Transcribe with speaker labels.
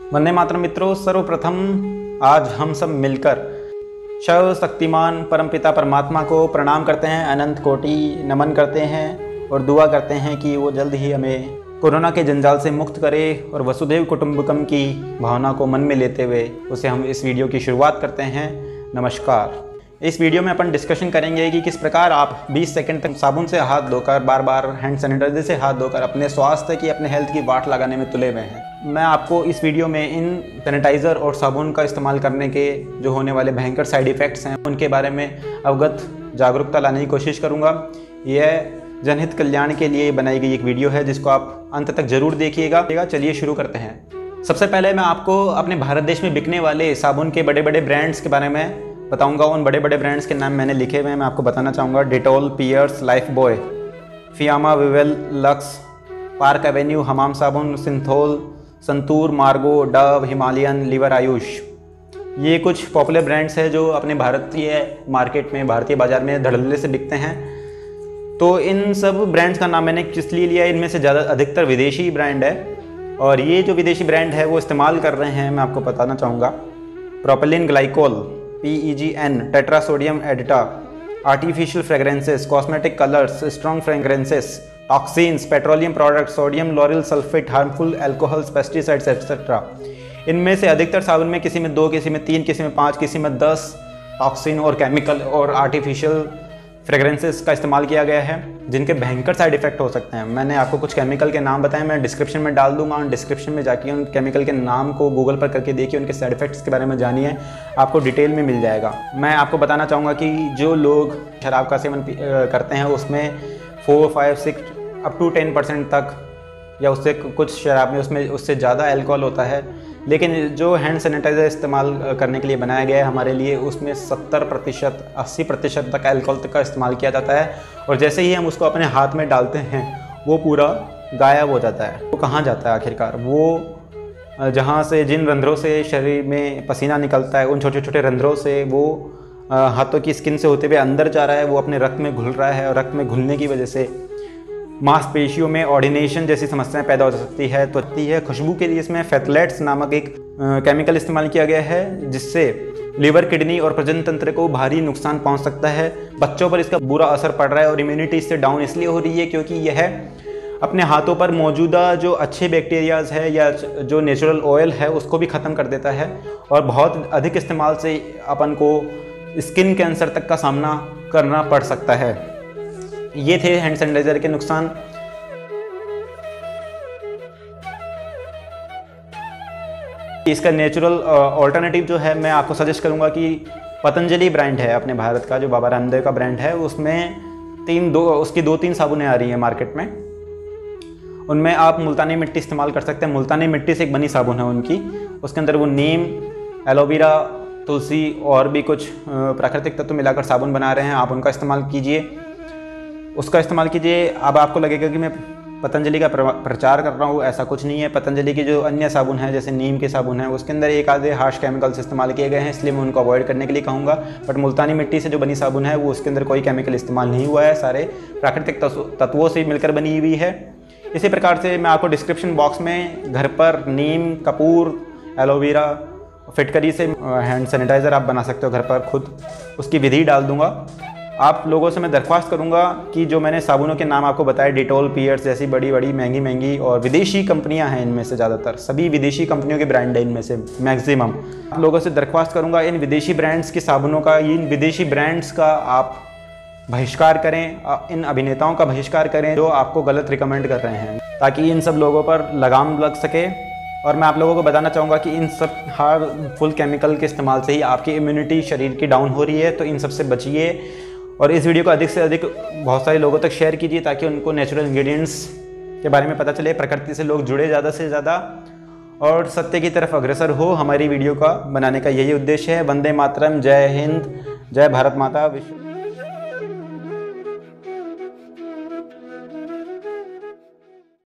Speaker 1: वंदे मातरम मित्रों, सर्वप्रथम आज हम सब मिलकर शिव शक्तिमान परमपिता परमात्मा को प्रणाम करते हैं, अनंत कोटि नमन करते हैं और दुआ करते हैं कि वो जल्द ही हमें कोरोना के जंजाल से मुक्त करे। और वसुधैव कुटुंबकम की भावना को मन में लेते हुए उसे हम इस वीडियो की शुरुआत करते हैं। नमस्कार। इस वीडियो में अपन डिस्कशन करेंगे कि किस प्रकार आप 20 सेकंड तक साबुन से हाथ धोकर बार बार हैंड सैनिटाइजर से हाथ धोकर अपने स्वास्थ्य की, अपने हेल्थ की वाट लगाने में तुले हुए हैं। मैं आपको इस वीडियो में इन सैनिटाइज़र और साबुन का इस्तेमाल करने के जो होने वाले भयंकर साइड इफ़ेक्ट्स हैं उनके बारे में अवगत जागरूकता लाने की कोशिश करूँगा। यह जनहित कल्याण के लिए बनाई गई एक वीडियो है जिसको आप अंत तक ज़रूर देखिएगा। चलिए शुरू करते हैं। सबसे पहले मैं आपको अपने भारत देश में बिकने वाले साबुन के बड़े बड़े ब्रांड्स के बारे में बताऊंगा। उन बड़े बड़े ब्रांड्स के नाम मैंने लिखे हुए हैं, मैं आपको बताना चाहूँगा। Dettol, Pears, Lifebuoy, Fiama, Vivel, Lux, Park Avenue, Hamam साबुन, सिंथोल, संतूर, मार्गो, डव, हिमालयन, लिवर आयुष। ये कुछ पॉपुलर ब्रांड्स हैं जो अपने भारतीय मार्केट में, भारतीय बाज़ार में धड़ल्ले से बिकते हैं। तो इन सब ब्रांड्स का नाम मैंने किस लिए लिया, इनमें से ज़्यादा अधिकतर विदेशी ब्रांड है। और ये जो विदेशी ब्रांड है वो इस्तेमाल कर रहे हैं, मैं आपको बताना चाहूँगा। Propylene glycol, PEGN, tetra sodium EDTA, artificial fragrances, cosmetic colours, strong fragrances, toxins, petroleum products, sodium lauryl sulphate, harmful alcohols, pesticides etcetera. इनमें से अधिकतर साबुन में किसी में 2, किसी में 3, किसी में 5, किसी में 10 टॉक्सिन और केमिकल और आर्टिफिशियल फ्रेगरेंसेस का इस्तेमाल किया गया है जिनके भयंकर साइड इफेक्ट हो सकते हैं। मैंने आपको कुछ केमिकल के नाम बताए, मैं डिस्क्रिप्शन में डाल दूंगा। उन डिस्क्रिप्शन में जाके उन केमिकल के नाम को गूगल पर करके देखिए, उनके साइड इफेक्ट्स के बारे में जानिए, आपको डिटेल में मिल जाएगा। मैं आपको बताना चाहूँगा कि जो लोग शराब का सेवन करते हैं उसमें 4, 5, 6 अप टू 10% तक या उससे कुछ शराब में उसमें उससे ज़्यादा अल्कोहल होता है। लेकिन जो हैंड सैनिटाइज़र इस्तेमाल करने के लिए बनाया गया है हमारे लिए, उसमें 70%, 80% तक अल्कोहल का इस्तेमाल किया जाता है। और जैसे ही हम उसको अपने हाथ में डालते हैं वो पूरा गायब हो जाता है। वो कहाँ जाता है आखिरकार? वो जहाँ से, जिन रंध्रों से शरीर में पसीना निकलता है, उन छोटे छोटे रंध्रों से वो हाथों की स्किन से होते हुए अंदर जा रहा है, वो अपने रक्त में घुल रहा है। और रक्त में घुलने की वजह से मांसपेशियों में ऑर्डिनेशन जैसी समस्याएं पैदा हो सकती है। तो खुशबू के लिए इसमें फेथलेट्स नामक एक केमिकल इस्तेमाल किया गया है जिससे लिवर, किडनी और प्रजनन तंत्र को भारी नुकसान पहुंच सकता है। बच्चों पर इसका बुरा असर पड़ रहा है और इम्यूनिटी इससे डाउन इसलिए हो रही है क्योंकि यह अपने हाथों पर मौजूदा जो अच्छे बैक्टीरियाज है या जो नेचुरल ऑयल है उसको भी ख़त्म कर देता है। और बहुत अधिक इस्तेमाल से अपन को स्किन कैंसर तक का सामना करना पड़ सकता है। ये थे हैंड सैनिटाइजर के नुकसान। इसका नेचुरल ऑल्टरनेटिव जो है मैं आपको सजेस्ट करूंगा कि पतंजलि ब्रांड है अपने भारत का, जो बाबा रामदेव का ब्रांड है, उसमें उसकी 2-3 साबुनें आ रही हैं मार्केट में। उनमें आप मुल्तानी मिट्टी इस्तेमाल कर सकते हैं। मुल्तानी मिट्टी से एक बनी साबुन है उनकी, उसके अंदर वो नीम, एलोवेरा, तुलसी और भी कुछ प्राकृतिक तत्व मिलाकर साबुन बना रहे हैं। आप उनका इस्तेमाल कीजिए, उसका इस्तेमाल कीजिए। अब आपको लगेगा कि मैं पतंजलि का प्रचार कर रहा हूँ, ऐसा कुछ नहीं है। पतंजलि की जो अन्य साबुन है जैसे नीम के साबुन है उसके अंदर एक आधे हार्श केमिकल्स इस्तेमाल किए गए हैं, इसलिए मैं उनको अवॉइड करने के लिए कहूँगा। बट मुल्तानी मिट्टी से जो बनी साबुन है वो उसके अंदर कोई केमिकल इस्तेमाल नहीं हुआ है, सारे प्राकृतिक तत्वों से मिलकर बनी हुई है। इसी प्रकार से मैं आपको डिस्क्रिप्शन बॉक्स में घर पर नीम, कपूर, एलोवेरा, फिटकरी से हैंड सैनिटाइज़र आप बना सकते हो घर पर खुद, उसकी विधि डाल दूँगा। आप लोगों से मैं दरख्वास्त करूंगा कि जो मैंने साबुनों के नाम आपको बताए, डेटॉल, पियर्स जैसी बड़ी बड़ी महंगी और विदेशी कंपनियां हैं, इनमें से ज़्यादातर सभी विदेशी कंपनियों के ब्रांड है इनमें से मैक्सिमम। आप लोगों से दरख्वास्त करूंगा इन विदेशी ब्रांड्स की साबुनों का, इन विदेशी ब्रांड्स का आप बहिष्कार करें, इन अभिनेताओं का बहिष्कार करें जो आपको गलत रिकमेंड कर रहे हैं, ताकि इन सब लोगों पर लगाम लग सके। और मैं आप लोगों को बताना चाहूँगा कि इन सब हार्मफुल केमिकल के इस्तेमाल से ही आपकी इम्यूनिटी शरीर की डाउन हो रही है, तो इन सब से बचिए। और इस वीडियो को अधिक से अधिक बहुत सारे लोगों तक शेयर कीजिए ताकि उनको नेचुरल इंग्रेडिएंट्स के बारे में पता चले, प्रकृति से लोग जुड़े ज़्यादा से ज़्यादा और सत्य की तरफ अग्रसर हो। हमारी वीडियो का बनाने का यही उद्देश्य है। वंदे मातरम, जय हिंद, जय भारत माता, विश्व।